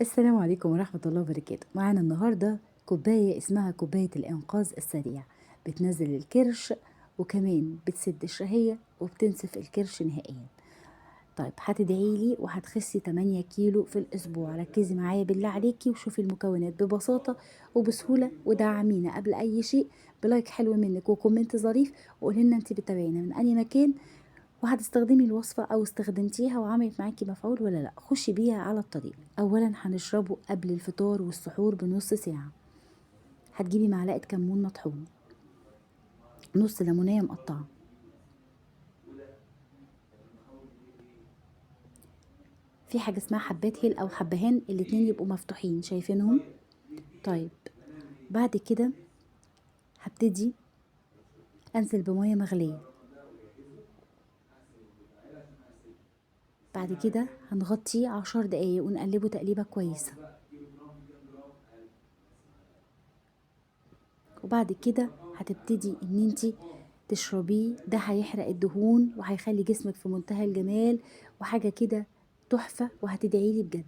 السلام عليكم ورحمة الله وبركاته. معانا النهاردة كوباية اسمها كوباية الإنقاذ السريع، بتنزل الكرش وكمان بتسد الشهية وبتنسف الكرش نهائيا. طيب هتدعيلي وهتخسي 8 كيلو في الأسبوع. ركزي معايا بالله عليكي وشوفي المكونات ببساطة وبسهولة، ودعمينا قبل أي شيء بلايك حلو منك وكومنت ظريف، وقولي لنا انت بتتابعينا من أي مكان، وهتستخدمي الوصفة أو استخدمتيها وعملت معاكي مفعول ولا لأ. خشي بيها على الطريق. أولا هنشربه قبل الفطار والسحور بنص ساعة. هتجيبي معلقة كمون مطحون، نص ليمونية مقطعة، في حاجة اسمها حبات هيل أو حبهان، الاتنين يبقوا مفتوحين شايفينهم. طيب بعد كده هبتدي أنزل بمية مغلية. بعد كده هنغطيه 10 دقايق ونقلبه تقليبة كويسة. وبعد كده هتبتدي ان انتي تشربيه. ده هيحرق الدهون وهيخلي جسمك في منتهى الجمال، وحاجة كده تحفة، وهتدعيلي بجد.